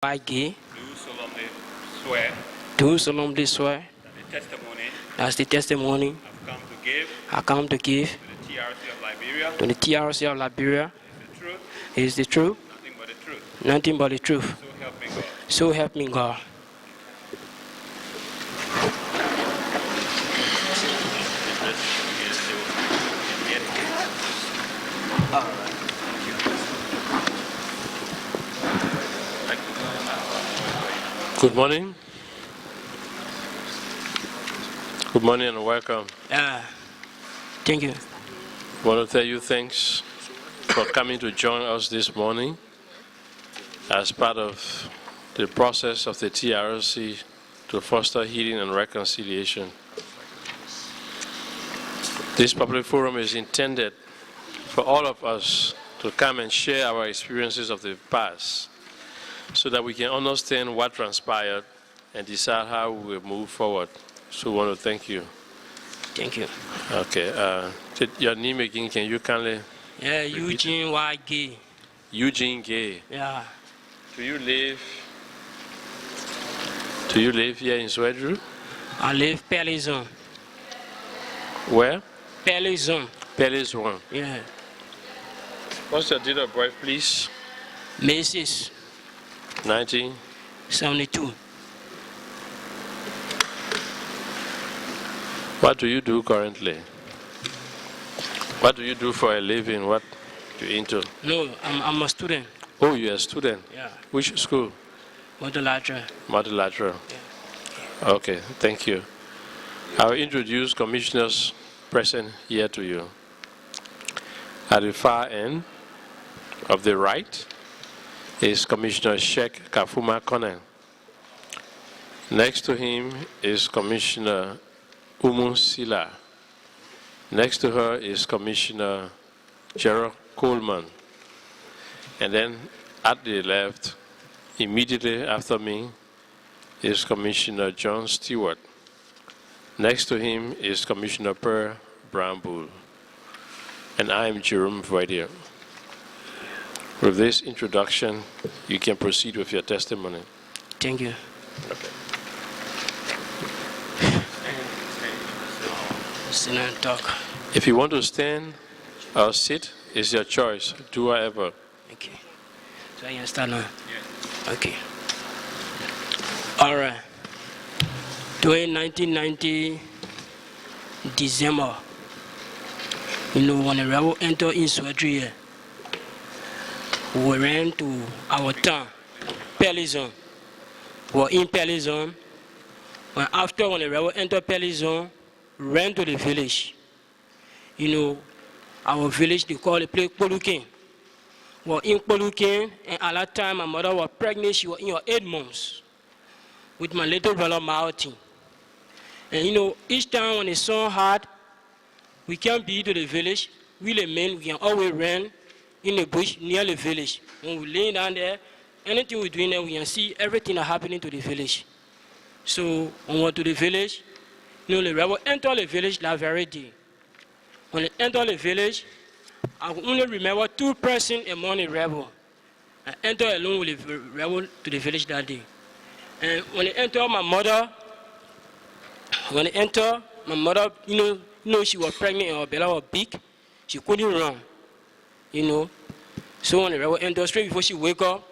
I, Gaye, do solemnly swear do solemnly swear that the testimony that's the testimony I've come to give to the TRC of Liberia is the truth, is the truth, nothing but the truth. nothing but the truth. So help me God. So help me God. Good morning. Good morning and welcome. Thank you. I want to tell you thanks for coming to join us this morning as part of the process of the TRC to foster healing and reconciliation. This public forum is intended for all of us to come and share our experiences of the past so that we can understand what transpired and decide how we will move forward. So I want to thank you. Thank you. Okay. Your name again, can you kindly? Yeah, Eugene Gaye. Eugene Gaye. Yeah. Do you live here in Swedru? I live Pelizon. Where? Pelizon. Pelizon. Yeah. What's your date of birth, please? May 6, 1972. 72. What do you do currently? What do you do for a living? What are you into? No, I'm a student. Oh, you're a student? Yeah. Which school? Multilateral. Multilateral. Yeah. Okay, thank you. I'll introduce commissioners present here to you. At the far end of the right is Commissioner Sheikh Kafuma Konen. Next to him is Commissioner Umu Sila. Next to her is Commissioner Gerald Coleman. And then at the left, immediately after me, is Commissioner John Stewart. Next to him is Commissioner Per Brownbull. And I am Jerome Voidier. With this introduction, you can proceed with your testimony. Thank you. Okay. Sit and talk. If you want to stand or sit, it's your choice. Do whatever. Okay. So I can start now? Yeah. Okay. All right. During 1990, December, when the rebel entered in Swedru, we ran to our town, Pelizon. We were in Pelizon. When the rebel entered Pelizon, ran to the village. Our village, they call the place Polukin. We were in Polukin, and at that time, my mother was pregnant. She was in her 8 months with my little brother Martin. And each time when the sun hot, we can't be to the village. We the men, we can always run in the bush near the village. When we lay down there, anything we're doing there, we can see everything that's happening to the village. So when we went to the village, the rebel entered the village that very day. When they entered the village, I could only remember 2 persons among the rebel. I entered alone with the rebel to the village that day. And when they entered, my mother, she was pregnant and her belly was big. She couldn't run, So when the rebel entered, straight before she wake up,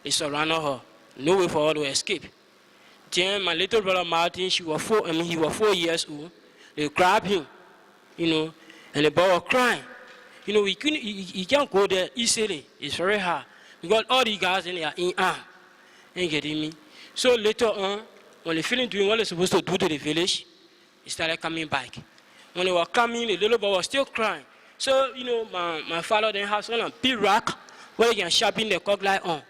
they surrounded her. No way for her to escape. Then my little brother Martin, he was 4 years old. They grabbed him, and the boy was crying. He can't go there easily. It's very hard. Because all the guys in there are in arm. Ain't getting me? So later on, when they finished doing what they're supposed to do to the village, they started coming back. When they were coming, the little boy was still crying. So, my father then has one big rock where they can sharpen the cock light on.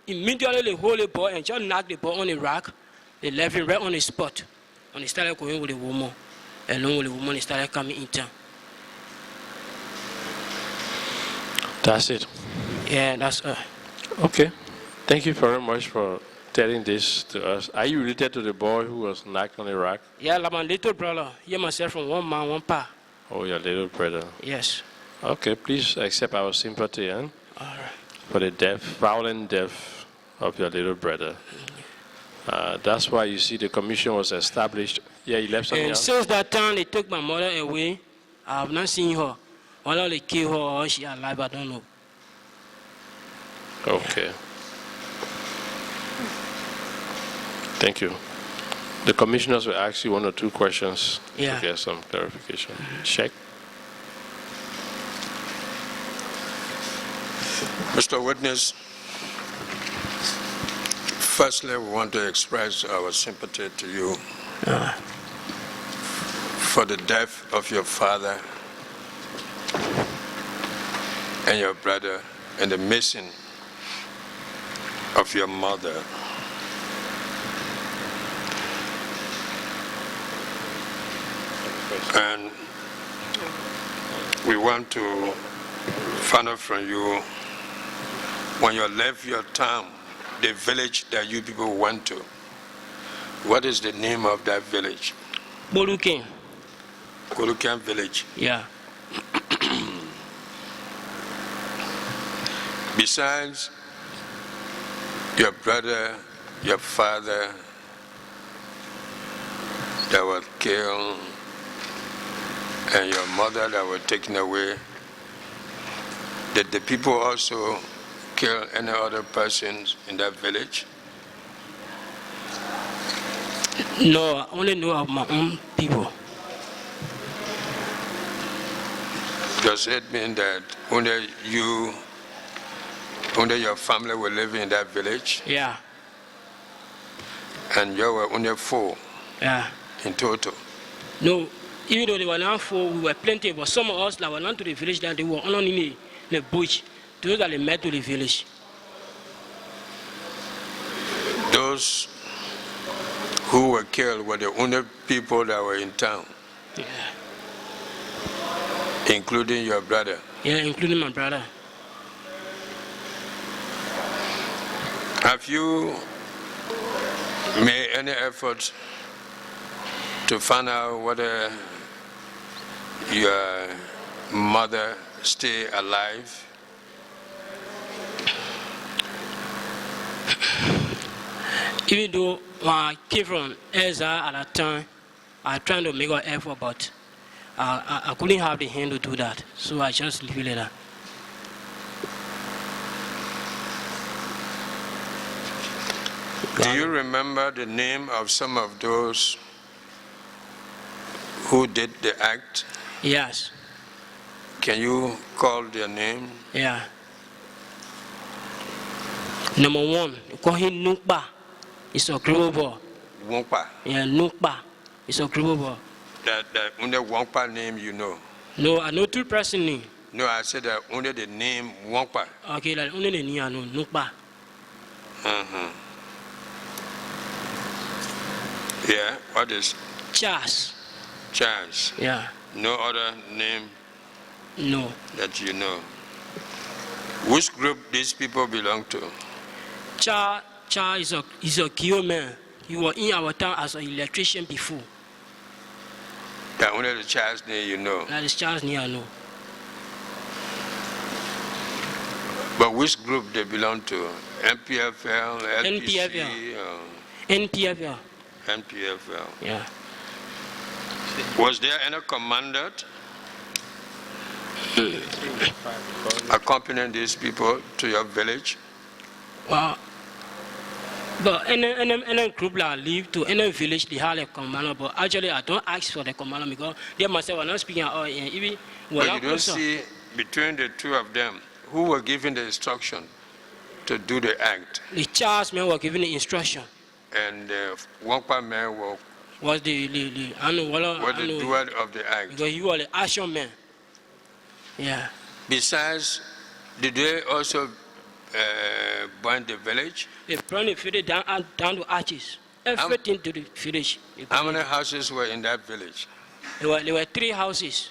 Immediately they hold the boy and just knock the boy on the rock. They left him right on the spot. When they started going with the woman, along with the woman, they started coming in town. That's it. Yeah, that's Okay. Thank you very much for telling this to us. Are you related to the boy who was knocked on the rock? Yeah, like my little brother. He myself from one man, one pa. Oh, your little brother. Yes. Okay, please accept our sympathy All right. for the death, violent death of your little brother. That's why you see the commission was established. Yeah, you left something And else? since that time they took my mother away, I have not seen her. Whether they kill her or she alive, I don't know. Okay. Thank you. The commissioners will ask you one or two questions to get some clarification. Check. Mr. Witness, firstly, we want to express our sympathy to you for the death of your father and your brother and the missing of your mother. And we want to find out from you, when you left your town, the village that you people went to, what is the name of that village? Boluken. Boluken village. Yeah. Besides your brother, your father that were killed, and your mother that were taken away, did the people also kill any other persons in that village? No, I only know of my own people. Does it mean that only you, only your family were living in that village? Yeah. And you were only 4 in total? No, even though they were not 4, we were plenty, but some of us that were not to the village, that they were only in the bush, those that they met to the village. Those who were killed were the only people that were in town? Yeah. Including your brother? Yeah, including my brother. Have you made any efforts to find out whether your mother stay alive? Even though when I came from Ezra at that time, I tried to make an effort, but I couldn't have the hand to do that, so I just leave it like that. Do you remember the name of some of those who did the act? Yes. Can you call their name? Yeah. Number 1, you call him Nimba. It's a global. Wongpa. Yeah, Nimba. It's a global. That only Wongpa name you know? No, I know 2 person name. No, I said that only the name Wongpa. Okay, like only the name I know, Nimba. Yeah, what is? Charles. Charles. Yeah. No other name? No. That you know. Which group these people belong to? Charles is a Gaye man. He was in our town as an electrician before. That only the Charles name you know. That is Charles name I know. But which group they belong to? NPFL, LPC? NPFL. NPFL. Yeah. Was there any commander accompanying these people to your village? Well, but any group that live to any village, they have a commander. But actually, I don't ask for the commander because they myself are not speaking at all. Even but you don't see between the 2 of them who were given the instruction to do the act. The Charles men were given the instruction. And the Wongpa man was the doer of the act. Because he was the action man. Yeah. Besides, did they also burn the village? They burned the village down to ashes. Everything to the village. How many houses were in that village? There were 3 houses.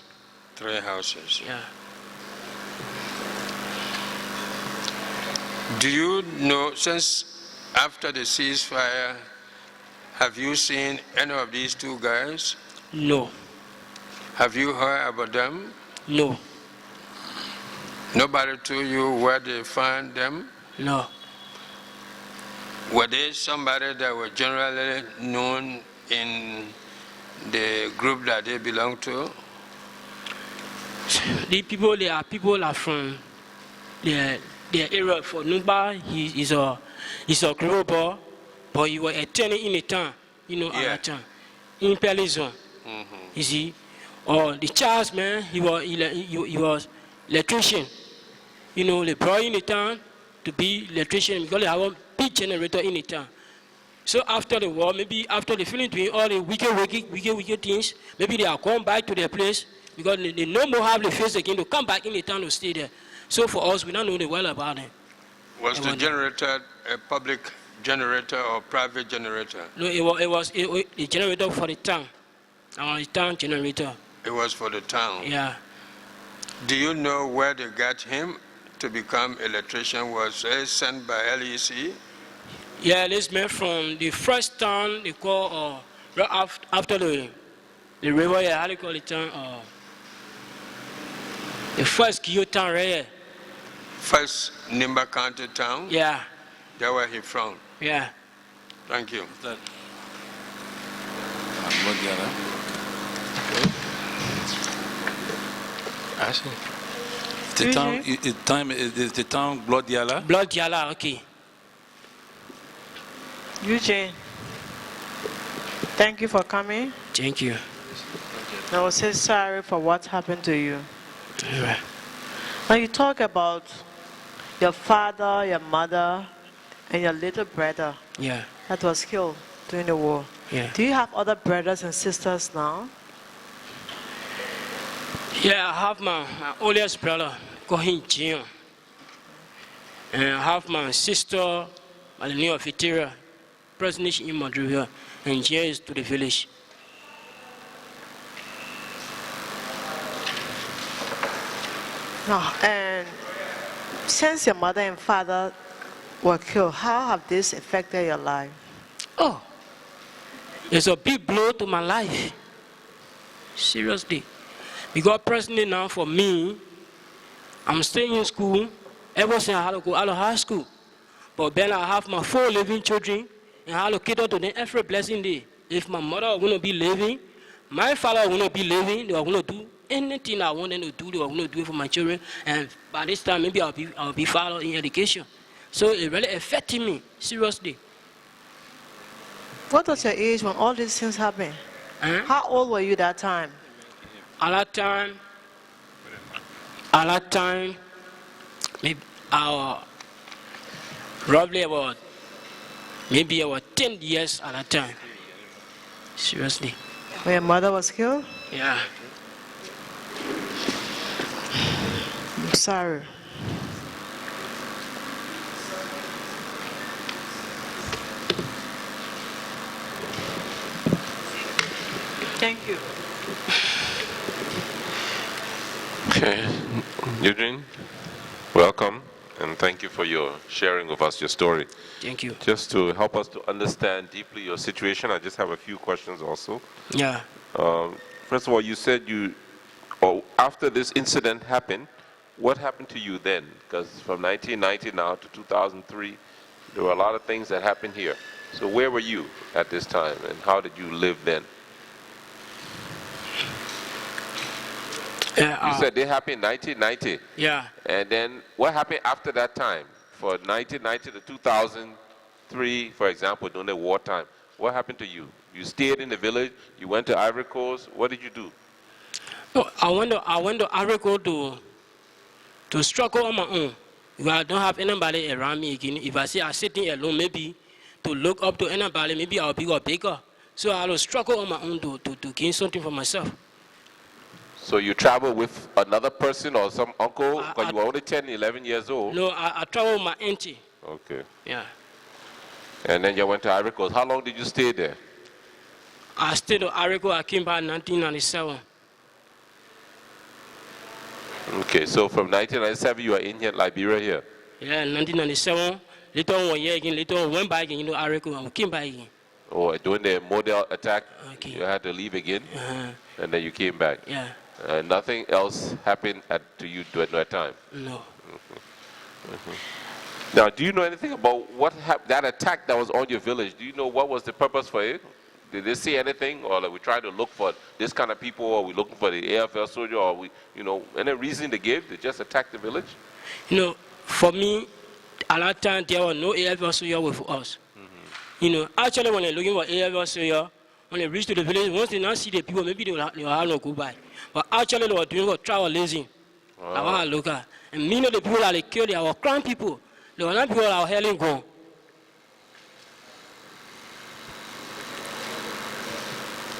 3 houses. Yeah. Do you know, since after the ceasefire, have you seen any of these 2 guys? No. Have you heard about them? No. Nobody told you where they found them? No. Were they somebody that were generally known in the group that they belong to? The people, they are from the area for Nimba. He is a global, but he was attending in the town, at that time, in Pelizon. You see, or the Charles man, he was electrician. They brought in the town to be electrician because they have a big generator in the town. So after the war, maybe after the feeling doing all the wicked things, maybe they are going back to their place because they no more have the face again to come back in the town to stay there. So for us, we don't know the well about it. Was the generator a public generator or private generator? No, it was a generator for the town. The town generator. It was for the town? Yeah. Do you know where they got him to become electrician? Was he sent by LEC? Yeah, this man from the first town they call right after the river. Yeah, how do you call it town? The first Gaye town right here. First Nimba County town? Yeah. That's where he from? Yeah. Thank you. I see. The town Blood Yala? Blood Yala, okay. Eugene, thank you for coming. Thank you. I will say sorry for what happened to you. All right. Now you talk about your father, your mother, and your little brother Yeah. that was killed during the war. Yeah. Do you have other brothers and sisters now? Yeah, I have my oldest brother called him Eugene. And I have my sister by the name of Patriotic, present in Madrid, and she is to the village. No. And since your mother and father were killed, how have this affected your life? Oh, it's a big blow to my life. Seriously. Because personally now for me, I'm staying in school ever since I had to go out of high school. But then I have my 4 living children, and I allocate to them every blessing day. If my mother was going to be living, my father was going to be living, they were going to do anything I want them to do, they were going to do it for my children. And by this time, maybe I'll be followed in education. So it really affected me, seriously. What was your age when all these things happened? How old were you that time? At that time, maybe roughly about 10 years at that time. Seriously. When your mother was killed? Yeah. I'm sorry. Thank you. Okay. Eugene, welcome, and thank you for your sharing with us your story. Thank you. Just to help us to understand deeply your situation, I just have a few questions also. Yeah. First of all, you said after this incident happened, what happened to you then? Because from 1990 now to 2003, there were a lot of things that happened here. So where were you at this time, and how did you live then? You said they happened in 1990. Yeah. And then what happened after that time? For 1990 to 2003, for example, during the wartime, what happened to you? You stayed in the village, you went to Ivory Coast, what did you do? No, I went to Ivory Coast to struggle on my own. Because I don't have anybody around me again. If I say I'm sitting alone, maybe to look up to anybody, maybe I'll be a bigger. So I will struggle on my own to gain something for myself. So you traveled with another person or some uncle? Because you were only 10, 11 years old. No, I traveled with my auntie. Okay. Yeah. And then you went to Ivory Coast. How long did you stay there? I stayed in Ivory Coast. I came back in 1997. Okay, so from 1997 you are in here, Liberia here? Yeah, 1997. Later on 1 year again, later on went back again to Ivory Coast and came back again. Oh, during the model attack, Okay. you had to leave again, and then you came back. Yeah. Nothing else happened to you during that time? No. Now, do you know anything about what that attack that was on your village? Do you know what was the purpose for it? Did they say anything, or like we try to look for this kind of people, or we looking for the AFL soldier, or we, any reason they gave? They just attacked the village? For me, at that time there was no AFL soldier with us. Actually, when they're looking for AFL soldier, when they reach to the village, once they not see the people, maybe they will have no go by. But actually, they were doing for travelism. I want to look at, and many of the people that they killed, they were Krahns people. They were not people that were hailing gone.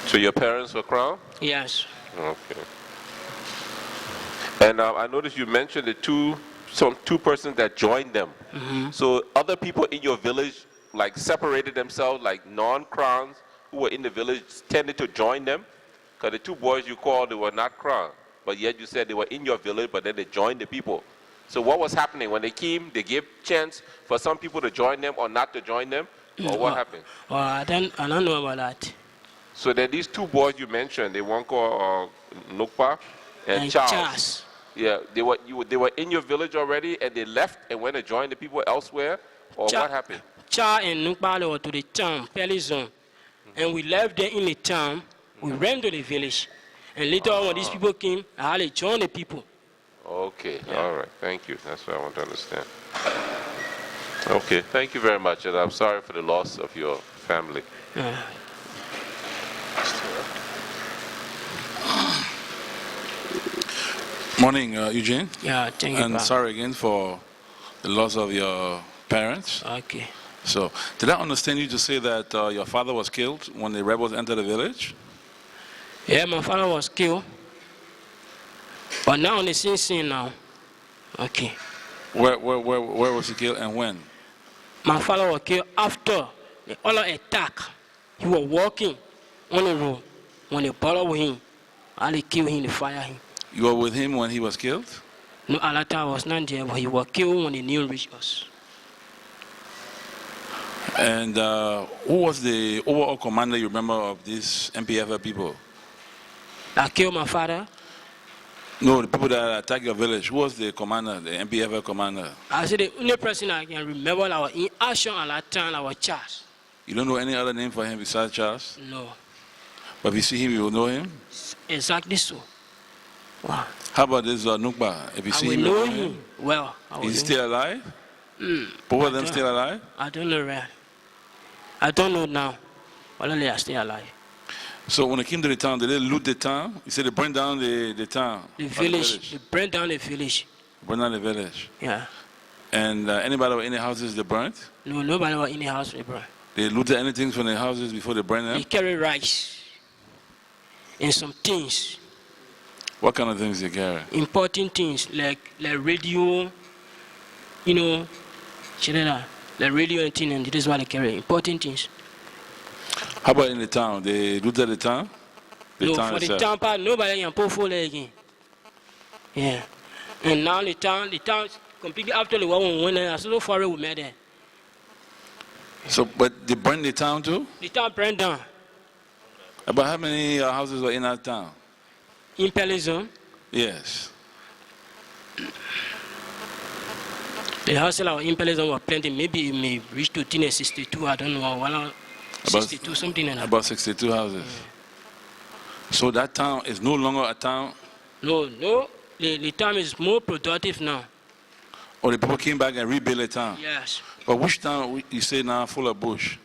So your parents were Krahns? Yes. Okay. And I noticed you mentioned the two persons that joined them. So other people in your village like separated themselves, like non-Krahns who were in the village tended to join them? Because the two boys you called, they were not Krahns, but yet you said they were in your village, but then they joined the people. So what was happening? When they came, they gave chance for some people to join them or not to join them? Or what happened? I don't know about that. So then these two boys you mentioned, they one called Nimba and Charles. Yeah, they were in your village already, and they left and went to join the people elsewhere, or what happened? Charles and Nimba were to the town, Pelizon, and we left there in the town. We ran to the village, and later on when these people came, I had to join the people. Okay, all right, thank you. That's what I want to understand. Okay, thank you very much, and I'm sorry for the loss of your family. Morning, Eugene. Yeah, thank you. And sorry again for the loss of your parents. Okay. So, did I understand you to say that your father was killed when the rebels entered the village? Yeah, my father was killed. But now on the scene now. Okay. Where was he killed and when? My father was killed after the other attack. He was walking on the road. When they brought with him, and they killed him, they fired him. You were with him when he was killed? No, at that time I was not there, but he was killed when the news reached us. And who was the overall commander you remember of these NPFL people? That killed my father? No, the people that attacked your village. Who was the commander, the NPFL commander? I said the only person I can remember that was in action at that time, that was Charles. You don't know any other name for him besides Charles? No. But if you see him, you will know him? Exactly so. Wow. How about this Nimba? If you see him, you know know him? Well. Is he still alive? Both of them still alive? I don't know, right? I don't know now. Whether they are still alive. So when they came to the town, did they loot the town? You said they burned down the town? The village. They burned down the village. Burned down the village? Yeah. And anybody was in the houses they burnt? No, nobody was in the house they burned. They looted anything from the houses before they burned them? They carried rice and some things. What kind of things they carry? Important things like radio, like radio and things, and this is what they carry. Important things. How about in the town? They looted the town? No, for the town part, nobody can put full again. Yeah. And now the town completely after the war when went there, so far we met there. So, but they burned the town too? The town burned down. About how many houses were in that town? In Pelizon? Yes. The houses that were in Pelizon were plenty. Maybe it may reach to 62, I don't know. 62, something like that. About 62 houses. Yeah. So that town is no longer a town? No. The town is more productive now. Or the people came back and rebuilt the town? Yes. But which town you say now full of bush?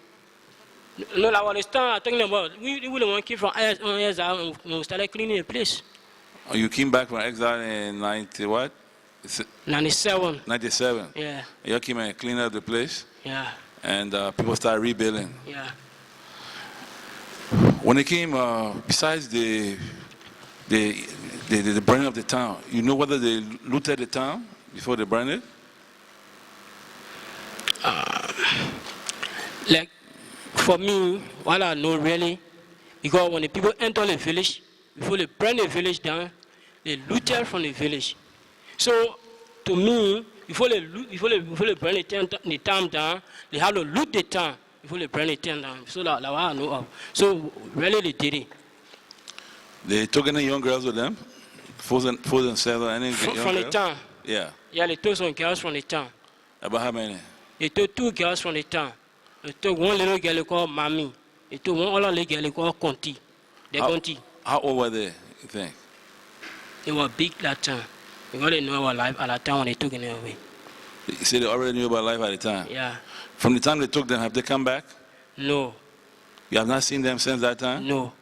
No, that was the town I'm talking about. We didn't want to keep from exile and we started cleaning the place. Oh, you came back from exile in 90 what? 97. 97? Yeah. You came and cleaned up the place? Yeah. And people started rebuilding? Yeah. When they came, besides the burning of the town, you know whether they looted the town before they burned it? Like, for me, what I know really, because when the people enter the village, before they burn the village down, they looted from the village. So, to me, before they burn the town down, they have to loot the town before they burn the town down. So that's what I know of. So, really, they did it. They took any young girls with them? Fours and sevens, any young from girls? The town? Yeah. Yeah, they took some girls from the town. About how many? They took 2 girls from the town. They took one little girl called Mami. They took one other little girl called Conti. The Conti. How old were they, you think? They were big that time. Because they knew our life at that time when they took it away. You said they already knew about life at the time? Yeah. From the time they took them, have they come back? No. You have not seen them since that time? No.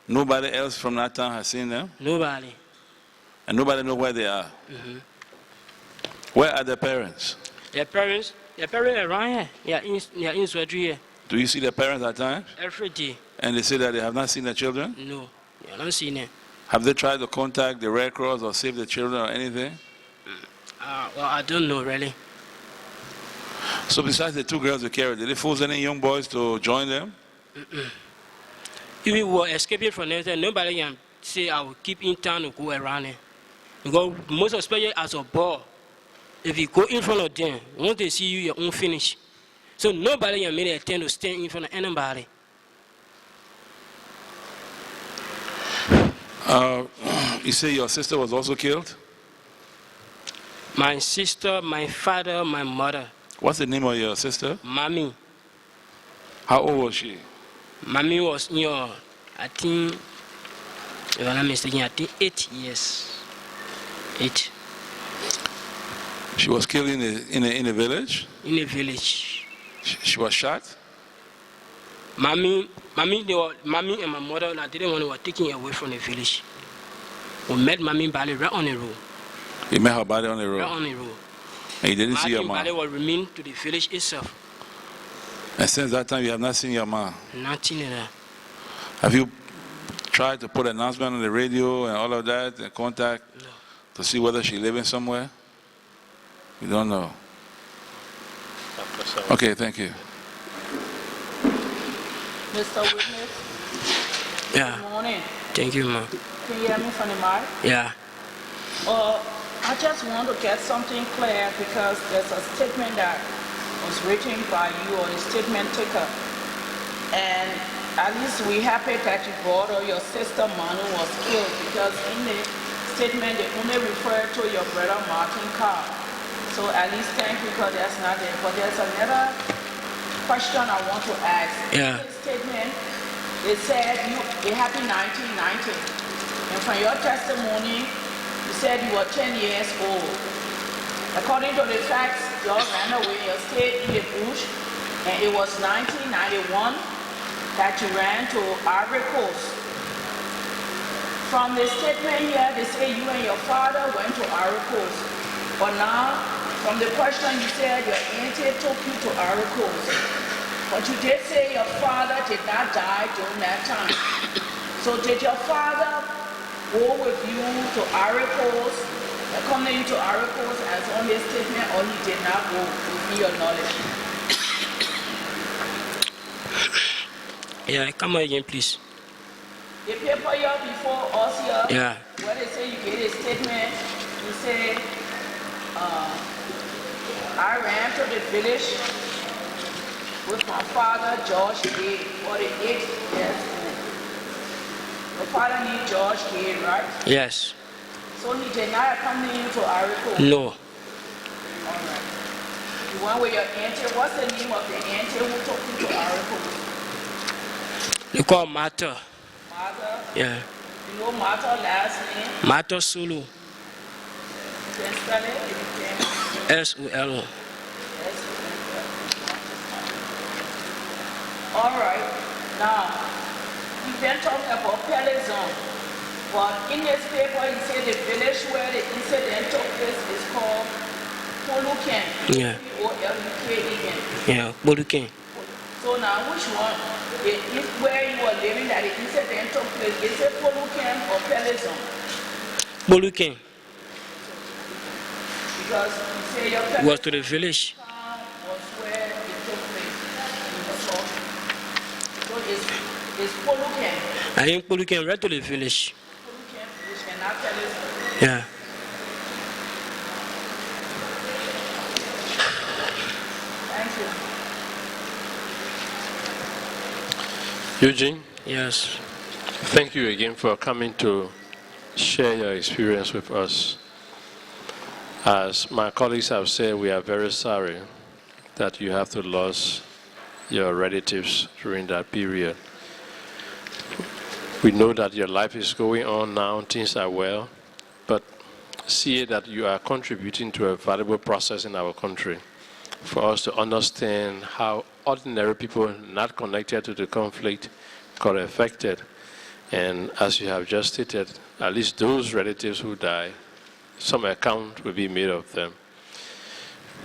Nobody else from that town has seen them? Nobody. And nobody knows where they are? Where are their parents? Their parents are around here. They are in surgery here. Do you see their parents at times? Every day. And they say that they have not seen their children? No. They are not seeing them. Have they tried to contact the Red Cross or save the children or anything? Well, I don't know really. So besides the 2 girls they carried, did they force any young boys to join them? If we were escaping from them, nobody can say I will keep in town and go around it. Because most especially as a boy, if you go in front of them, once they see you, you're unfinished. So nobody can make an attempt to stand in front of anybody. You say your sister was also killed? My sister, my father, my mother. What's the name of your sister? Mommy. How old was she? Mommy was, I think, if I'm not mistaken, I think 8 years. 8. She was killed in a village? In a village. She was shot? Mommy and my mother, they didn't want to take her away from the village. We met Mommy body right on the road. You met her body on the road? Right on the road. And you didn't see your Body mom? will remain to the village itself. And since that time, you have not seen your mom? Nothing like that. Have you tried to put an announcement on the radio and all of that and contact to see whether she's living somewhere? You don't know? Okay, thank you. Mr. Witness? Yeah. Good morning. Thank you, ma'am. Can you hear me from the mic? Yeah. I just want to get something clear because there's a statement that was written by you or a statement taker. And at least we're happy that you brought up your sister Manu was killed because in the statement they only refer to your brother Martin Carr. So at least thank you because that's not there. But there's another question I want to ask. Yeah. In the statement, it said it happened 1990. And from your testimony, you said you were 10 years old. According to the facts, you all ran away, you stayed in the bush, and it was 1991 that you ran to Ivory Coast. From the statement here, they say you and your father went to Ivory Coast. But now, from the question you said your auntie took you to Ivory Coast. But you did say your father did not die during that time. So did your father go with you to Ivory Coast, accompany you to Ivory Coast as on this statement, or he did not go with your knowledge? Yeah, come on again, please. The paper here before us here, Yeah. where they say you gave a statement, you say, I ran to the village with my father, George Gaye, 48 years old. Your father named George Gaye, right? Yes. So he did not accompany you to Ivory Coast? No. All right. You went with your auntie. What's the name of the auntie who took you to Ivory Coast? They call Mata. Martha? Yeah. You know Martha's last name? Mata Sulu. You can spell it if you can. S-U-L-O. Yes. All right. Now, we've been talking about Pelizon. But in this paper, he said the village where the incident took place is called Poluken. Yeah. P-O-L-U-K-E-N. Yeah, Boluken. So now, which one? Is where you were living that the incident took place, is it Poluken or Pelizon? Boluken Because you say your Pelizon was to the village. was where it took place. So it's Poluken. I think Boluken right to the village. Poluken, which cannot Pelizon. Yeah. Thank you. Eugene, Yes. thank you again for coming to share your experience with us. As my colleagues have said, we are very sorry that you have to lose your relatives during that period. We know that your life is going on now, things are well, but see that you are contributing to a valuable process in our country for us to understand how ordinary people not connected to the conflict got affected. And as you have just stated, at least those relatives who die, some account will be made of them.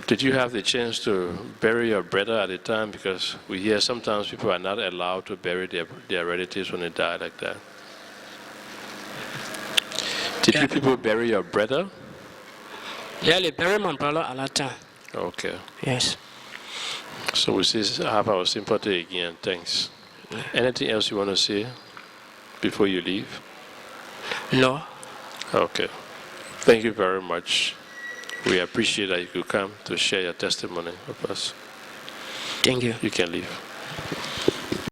Did you have the chance to bury your brother at the time? Because we hear sometimes people are not allowed to bury their relatives when they die like that. Did you people bury your brother? Yeah, they bury my brother at that time. Okay. Yes. So we still have our sympathy again. Thanks. Anything else you want to say before you leave? No. Okay. Thank you very much. We appreciate that you could come to share your testimony with us. Thank you. You can leave.